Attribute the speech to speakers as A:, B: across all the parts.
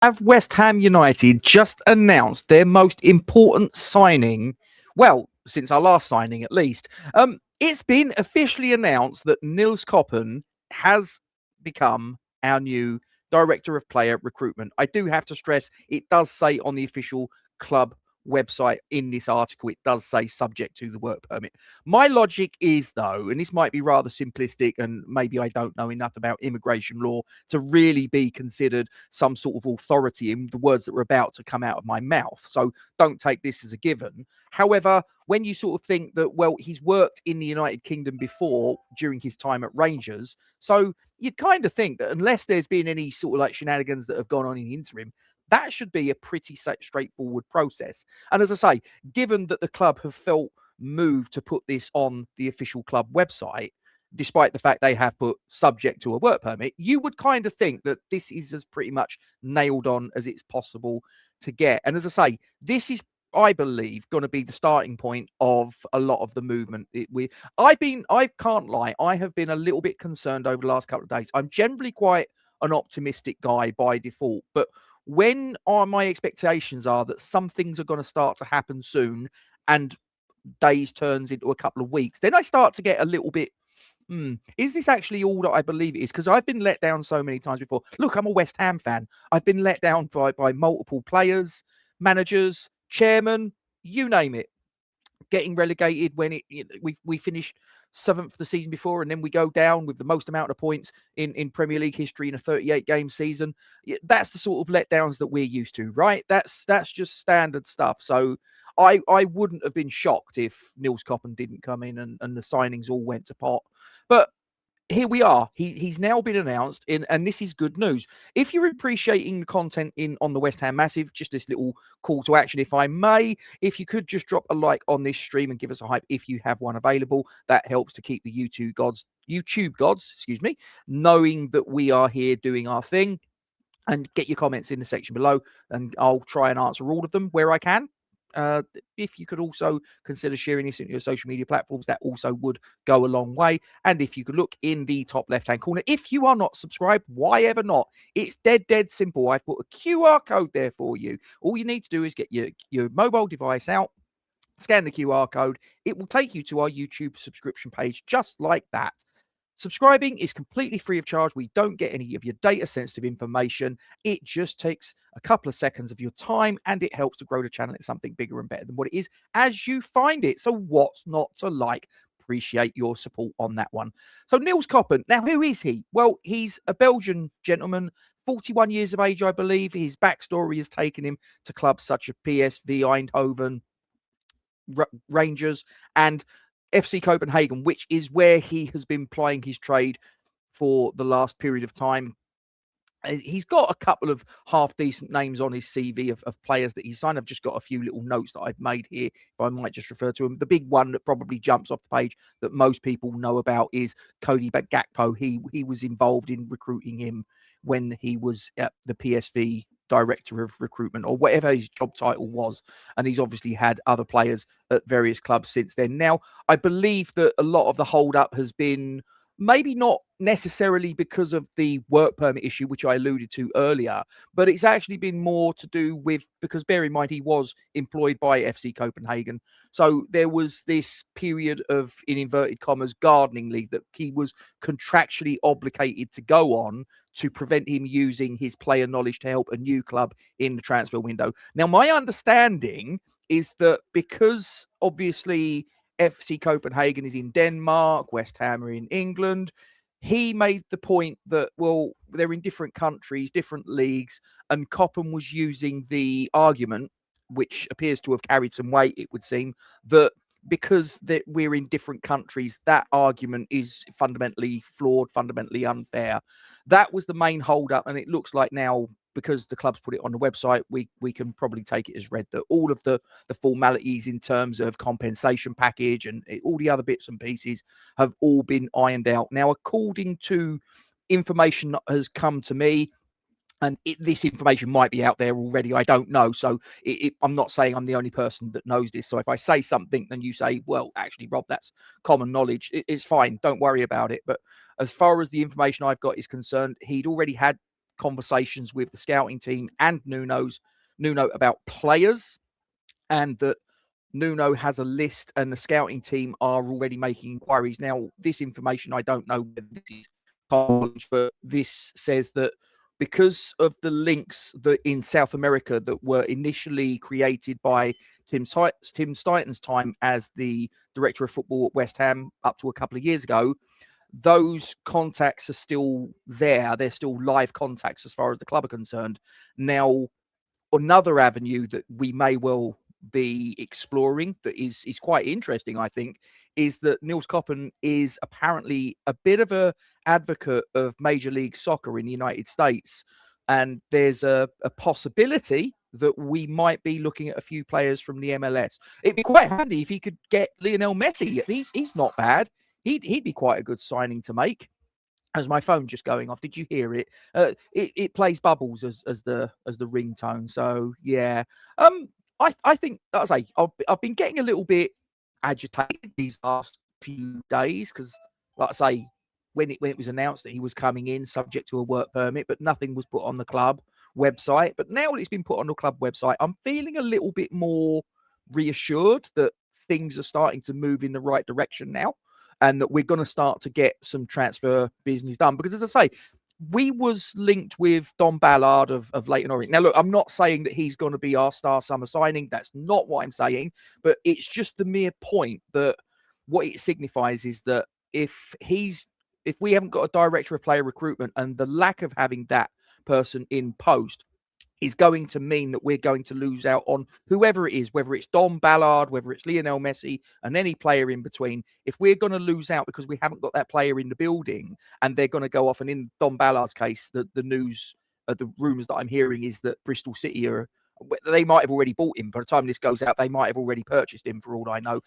A: Have West Ham United just announced their most important signing? Well, since our last signing, at least. It's been officially announced that Nils Koppen has become our new Director of Player Recruitment. I do have to stress, it does say on the official club website in this article, it does say subject to the work permit. My logic is, though, and this might be rather simplistic, and maybe I don't know enough about immigration law to really be considered some sort of authority in the words that were about to come out of my mouth. So don't take this as a given. However, when you sort of think that, well, he's worked in the United Kingdom before during his time at Rangers, so you'd kind of think that unless there's been any sort of like shenanigans that have gone on in the interim, that should be a pretty straightforward process. And as I say, given that the club have felt moved to put this on the official club website, despite the fact they have put subject to a work permit, you would kind of think that this is as pretty much nailed on as it's possible to get. And as I say, this is, I believe, going to be the starting point of a lot of the movement. I can't lie, I have been a little bit concerned over the last couple of days. I'm generally quite an optimistic guy by default, but when my expectations are that some things are going to start to happen soon and days turns into a couple of weeks, then I start to get a little bit, is this actually all that I believe it is? Because I've been let down so many times before. Look, I'm a West Ham fan. I've been let down by multiple players, managers, chairman, you name it, getting relegated when we finished 7th the season before, and then we go down with the most amount of points in Premier League history in a 38-game season. That's the sort of letdowns that we're used to, right? That's just standard stuff. So I wouldn't have been shocked if Nils Koppen didn't come in and the signings all went to pot. But here we are. He's now been announced, and this is good news. If you're appreciating the content on the West Ham Massive, just this little call to action, if I may, if you could just drop a like on this stream and give us a hype if you have one available, that helps to keep the YouTube gods, knowing that we are here doing our thing. And get your comments in the section below, and I'll try and answer all of them where I can. If you could also consider sharing this into your social media platforms, that also would go a long way. And if you could look in the top left-hand corner, if you are not subscribed, why ever not? It's dead simple. I've put a QR code there for you. All you need to do is get your mobile device out, scan the QR code. It will take you to our YouTube subscription page just like that. Subscribing is completely free of charge. We don't get any of your data-sensitive information. It just takes a couple of seconds of your time, and it helps to grow the channel into something bigger and better than what it is as you find it. So what's not to like? Appreciate your support on that one. So Nils Koppen, now who is he? Well, he's a Belgian gentleman, 41 years of age, I believe. His backstory has taken him to clubs such as PSV Eindhoven, Rangers, and FC Copenhagen, which is where he has been plying his trade for the last period of time. He's got a couple of half-decent names on his CV of players that he's signed. I've just got a few little notes that I've made here, if I might just refer to him. The big one that probably jumps off the page that most people know about is Cody Gakpo. He was involved in recruiting him when he was at the PSV Director of Recruitment, or whatever his job title was, and he's obviously had other players at various clubs since then. Now, I believe that a lot of the hold-up has been maybe not necessarily because of the work permit issue, which I alluded to earlier, but it's actually been more to do with, because bear in mind, he was employed by FC Copenhagen. So there was this period of, in inverted commas, gardening leave that he was contractually obligated to go on to prevent him using his player knowledge to help a new club in the transfer window. Now, my understanding is that because obviously FC Copenhagen is in Denmark, West Ham are in England, he made the point that, well, they're in different countries, different leagues, and Koppen was using the argument, which appears to have carried some weight, it would seem, that because that we're in different countries, that argument is fundamentally flawed, fundamentally unfair. That was the main hold-up, and it looks like now, because the club's put it on the website, we can probably take it as read that all of the formalities in terms of compensation package and all the other bits and pieces have all been ironed out. Now, according to information that has come to me, and this information might be out there already, I don't know. So I'm not saying I'm the only person that knows this. So if I say something, then you say, well, actually, Rob, that's common knowledge. It's fine. Don't worry about it. But as far as the information I've got is concerned, he'd already had conversations with the scouting team and Nuno about players, and that Nuno has a list and the scouting team are already making inquiries. Now, this information, I don't know whether this is college, but this says that because of the links that in South America that were initially created by Tim Steiten's time as the director of football at West Ham up to a couple of years ago, those contacts are still there. They're still live contacts as far as the club are concerned. Now, another avenue that we may well be exploring that is quite interesting, I think, is that Nils Koppen is apparently a bit of a advocate of Major League Soccer in the United States, and there's a possibility that we might be looking at a few players from the MLS. It'd be quite handy if he could get Lionel Messi. He's not bad. He'd be quite a good signing to make. As my phone just going off, did you hear it? It plays Bubbles as the ringtone. So yeah, I think, as I say, I've been getting a little bit agitated these last few days because, like I say, when it was announced that he was coming in subject to a work permit, but nothing was put on the club website. But now that it's been put on the club website, I'm feeling a little bit more reassured that things are starting to move in the right direction now, and that we're going to start to get some transfer business done. Because, as I say, we was linked with Don Ballard of Leyton Orient. Now, look, I'm not saying that he's going to be our star summer signing. That's not what I'm saying. But it's just the mere point that what it signifies is that if we haven't got a director of player recruitment, and the lack of having that person in post is going to mean that we're going to lose out on whoever it is, whether it's Don Ballard, whether it's Lionel Messi, and any player in between. If we're going to lose out because we haven't got that player in the building, and they're going to go off, and in Don Ballard's case, the news, the rumours that I'm hearing is that Bristol City they might have already bought him. By the time this goes out, they might have already purchased him, for all I know.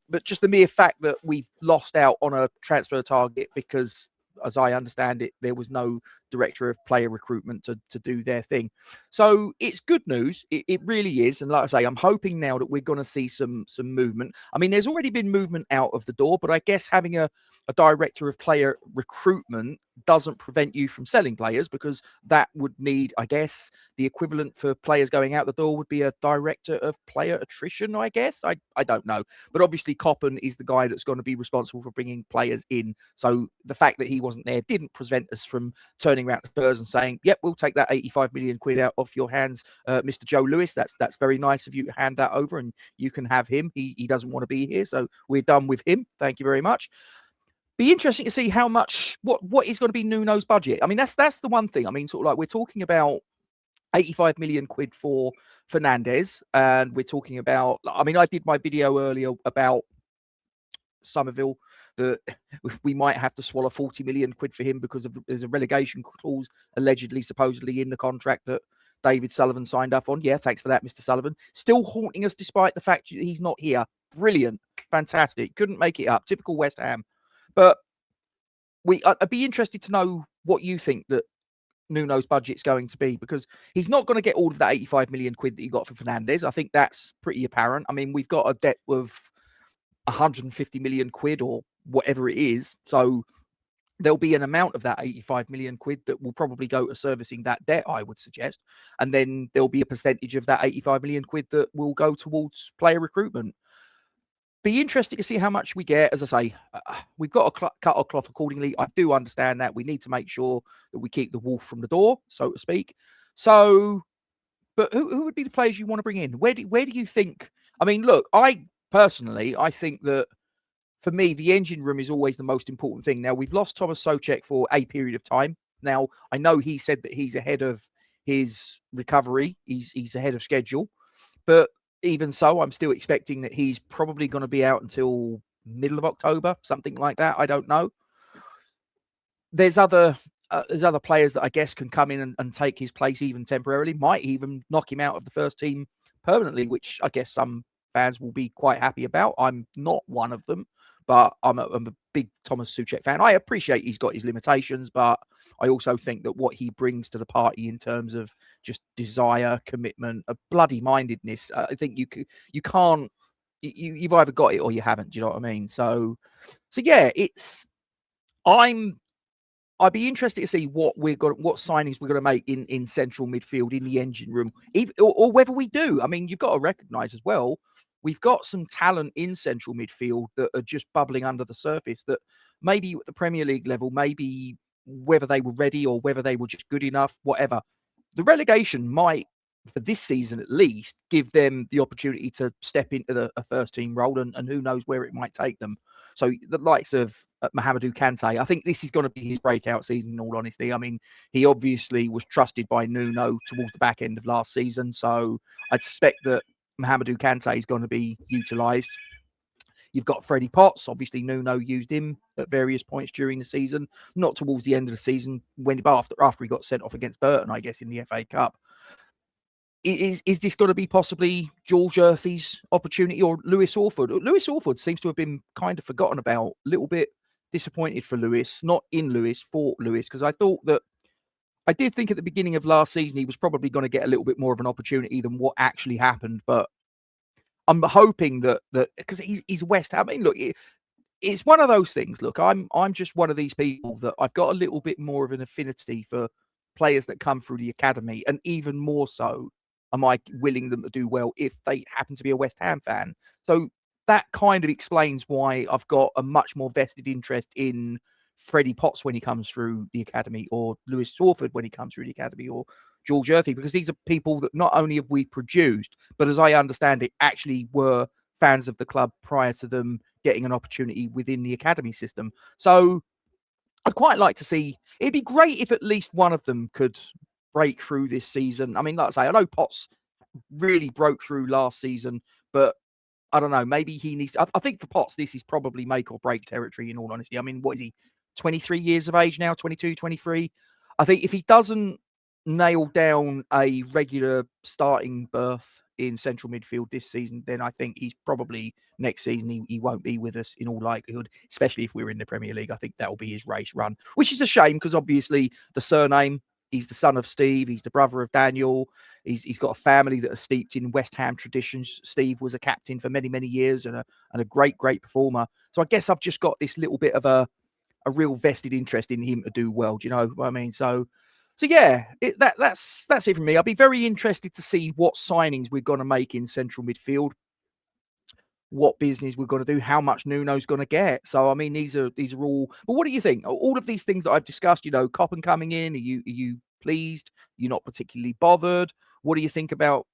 A: But just the mere fact that we've lost out on a transfer target because, as I understand it, there was no director of player recruitment to do their thing. So it's good news. It really is. And like I say, I'm hoping now that we're going to see some movement. I mean, there's already been movement out of the door, but I guess having a director of player recruitment doesn't prevent you from selling players, because that would need, I guess, the equivalent for players going out the door would be a director of player attrition, I guess. I don't know. But obviously Koppen is the guy that's going to be responsible for bringing players in. So the fact that he wasn't there didn't prevent us from turning around to Spurs and saying, yep, we'll take that 85 million quid out off your hands, Mr. Joe Lewis. That's very nice of you to hand that over, and you can have him. He doesn't want to be here, so we're done with him. Thank you very much. Be interesting to see how much, what is going to be Nuno's budget. I mean, that's the one thing. I mean, sort of like we're talking about 85 million quid for Fernandes, and we're talking about, I mean, I did my video earlier about Somerville, that we might have to swallow 40 million quid for him because there's a relegation clause allegedly, supposedly in the contract that David Sullivan signed up on. Yeah, thanks for that, Mr. Sullivan. Still haunting us despite the fact that he's not here. Brilliant. Fantastic. Couldn't make it up. Typical West Ham. But I'd be interested to know what you think that Nuno's budget's going to be, because he's not going to get all of that 85 million quid that you got for Fernandes. I think that's pretty apparent. I mean, we've got a debt of 150 million quid or whatever it is. So there'll be an amount of that 85 million quid that will probably go to servicing that debt, I would suggest. And then there'll be a percentage of that 85 million quid that will go towards player recruitment. Be interesting to see how much we get. As I say, we've got to cut our cloth accordingly. I do understand that. We need to make sure that we keep the wolf from the door, so to speak. So, but who would be the players you want to bring in? Where do you think? I mean, look, I think that for me, the engine room is always the most important thing. Now, we've lost Tomáš Souček for a period of time. Now, I know he said that he's ahead of his recovery. He's ahead of schedule. But even so, I'm still expecting that he's probably going to be out until middle of October, something like that. I don't know. There's other players that I guess can come in and take his place even temporarily, might even knock him out of the first team permanently, which I guess some fans will be quite happy about. I'm not one of them, but I'm a big Tomáš Souček fan. I appreciate he's got his limitations, but I also think that what he brings to the party in terms of just desire, commitment, a bloody mindedness, I think you can't. You've either got it or you haven't. Do you know what I mean? So yeah, I'm I'd be interested to see what signings we're going to make in central midfield, in the engine room, or whether we do. I mean, you've got to recognise as well, we've got some talent in central midfield that are just bubbling under the surface that maybe at the Premier League level, maybe whether they were ready or whether they were just good enough, whatever. The relegation might, for this season at least, give them the opportunity to step into a first team role, and who knows where it might take them. So the likes of Mahamadou Kante, I think this is going to be his breakout season, in all honesty. I mean, he obviously was trusted by Nuno towards the back end of last season, so I'd suspect that Mahamadou Kante is going to be utilised. You've got Freddie Potts. Obviously, Nuno used him at various points during the season, not towards the end of the season, after he got sent off against Burton, I guess, in the FA Cup. Is this going to be possibly George Earthy's opportunity, or Lewis Orford? Lewis Orford seems to have been kind of forgotten about, a little bit disappointed for Lewis, not in Lewis, for Lewis, because I did think at the beginning of last season he was probably going to get a little bit more of an opportunity than what actually happened, but I'm hoping that because he's West Ham. I mean, look, it's one of those things. Look, I'm just one of these people that I've got a little bit more of an affinity for players that come through the academy, and even more so am I willing them to do well if they happen to be a West Ham fan. So that kind of explains why I've got a much more vested interest in Freddie Potts when he comes through the academy, or Lewis Orford when he comes through the academy, or George Earthy, because these are people that not only have we produced, but as I understand it, actually were fans of the club prior to them getting an opportunity within the academy system. So I'd quite like to see, it'd be great if at least one of them could break through this season. I mean, like I say, I know Potts really broke through last season, but I don't know, maybe he needs, I think for Potts, this is probably make or break territory, in all honesty. I mean, what is he, 23 years of age now, 22, 23? I think if he doesn't nail down a regular starting berth in central midfield this season, then I think he's probably next season he won't be with us in all likelihood, especially if we're in the Premier League. I think that'll be his race run, which is a shame because obviously the surname, he's the son of Steve, he's the brother of Daniel, he's got a family that are steeped in West Ham traditions. Steve was a captain for many, many years and a great performer. So I guess I've just got this little bit of a real vested interest in him to do well. Do you know what I mean? So yeah, that's it from me. I'll be very interested to see what signings we're going to make in central midfield, what business we're going to do, how much Nuno's going to get. So I mean, these are all. But what do you think? All of these things that I've discussed. You know, Koppen coming in. Are you pleased? You're not particularly bothered. What do you think about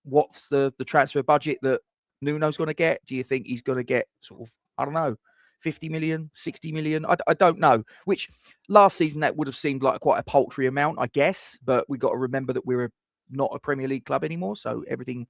A: what's the transfer budget that Nuno's going to get? Do you think he's going to get sort of, I don't know, 50 million, 60 million? I don't know, which last season that would have seemed like quite a paltry amount, I guess, but we got to remember that we're not a Premier League club anymore, so everything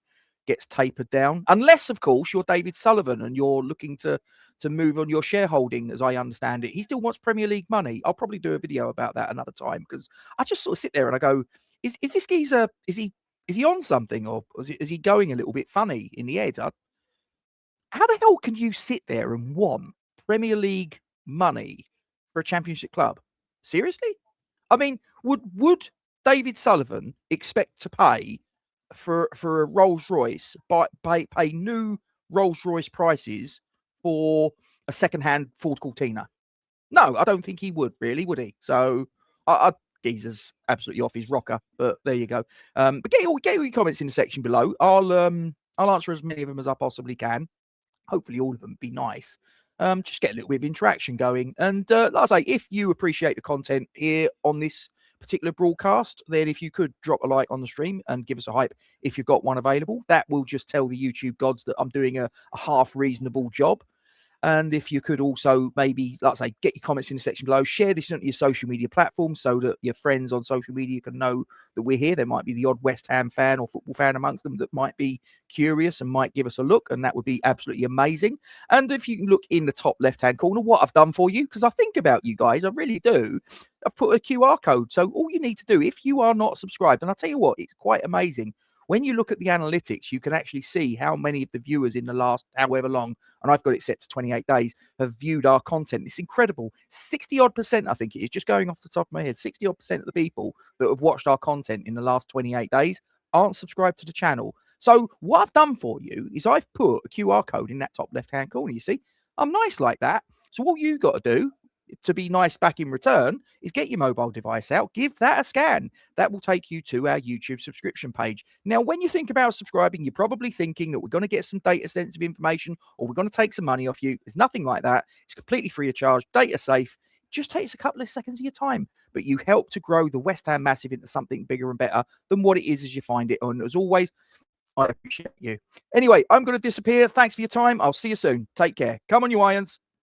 A: gets tapered down, unless of course you're David Sullivan and you're looking to move on your shareholding. As I understand it, he still wants Premier League money. I'll probably do a video about that another time, because I just sort of sit there and I go, is this geezer, is he on something, or is he going a little bit funny in the head? How the hell can you sit there and want Premier League money for a Championship club? Seriously? I mean, would David Sullivan expect to pay for a Rolls Royce, pay new Rolls Royce prices for a second-hand Ford Cortina? No, I don't think he would, really, would he? So geezer's absolutely off his rocker, but there you go. But get all your comments in the section below. I'll answer as many of them as I possibly can. Hopefully all of them be nice. Just get a little bit of interaction going. And like I say, if you appreciate the content here on this particular broadcast, then if you could drop a like on the stream and give us a hype if you've got one available, that will just tell the YouTube gods that I'm doing a half reasonable job. And if you could also maybe, like I say, get your comments in the section below, share this on your social media platforms so that your friends on social media can know that we're here. There might be the odd West Ham fan or football fan amongst them that might be curious and might give us a look, and that would be absolutely amazing. And if you can look in the top left-hand corner, what I've done for you, because I think about you guys, I really do. I've put a QR code. So all you need to do, if you are not subscribed, and I'll tell you what, it's quite amazing. When you look at the analytics, you can actually see how many of the viewers in the last however long, and I've got it set to 28 days, have viewed our content. It's incredible. 60-odd%, I think it is, just going off the top of my head, 60-odd% of the people that have watched our content in the last 28 days aren't subscribed to the channel. So what I've done for you is I've put a QR code in that top left-hand corner, you see. I'm nice like that. So all you got to do, to be nice back in return is get your mobile device out, give that a scan. That will take you to our YouTube subscription page. Now, when you think about subscribing, you're probably thinking that we're going to get some data sensitive information or we're going to take some money off you. There's nothing like that. It's completely free of charge, data safe. Just takes a couple of seconds of your time, but you help to grow the West Ham Massive into something bigger and better than what it is as you find it. And as always, I appreciate you. Anyway, I'm going to disappear. Thanks for your time. I'll see you soon. Take care. Come on, you Irons.